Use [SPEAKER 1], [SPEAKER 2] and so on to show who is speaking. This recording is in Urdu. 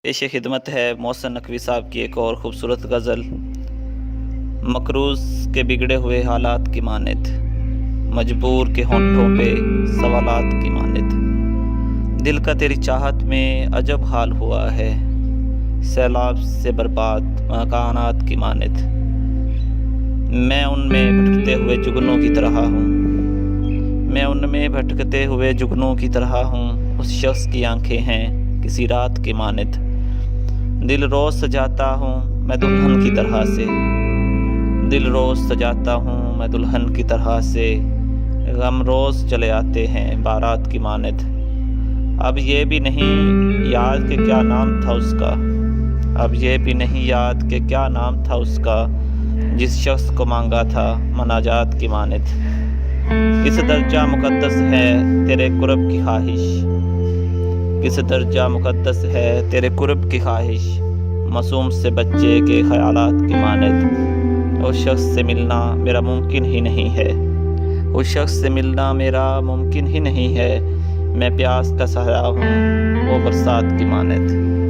[SPEAKER 1] پیش خدمت ہے محسن نقوی صاحب کی ایک اور خوبصورت غزل، مقروض کے بگڑے ہوئے حالات کی مانند، مجبور کے ہونٹوں پہ سوالات کی مانند، دل کا تیری چاہت میں عجب حال ہوا ہے، سیلاب سے برباد مکانات کی مانند، میں ان میں بھٹکتے ہوئے جگنوں کی طرح ہوں، میں ان میں بھٹکتے ہوئے جگنوں کی طرح ہوں، اس شخص کی آنکھیں ہیں کسی رات کی مانند، دل روز سجاتا ہوں میں دلہن کی طرح سے، دل روز سجاتا ہوں میں دلہن کی طرح سے، غم روز چلے آتے ہیں بارات کی مانند، اب یہ بھی نہیں یاد کہ کیا نام تھا اس کا، اب یہ بھی نہیں یاد کہ کیا نام تھا اس کا، جس شخص کو مانگا تھا مناجات کی مانند، کس درجہ مقدس ہے تیرے قرب کی خواہش، کس درجہ مقدس ہے تیرے قرب کی خواہش، معصوم سے بچے کے خیالات کی مانند، اس شخص سے ملنا میرا ممکن ہی نہیں ہے، اس شخص سے ملنا میرا ممکن ہی نہیں ہے، میں پیاس کا سایہ ہوں وہ برسات کی مانند۔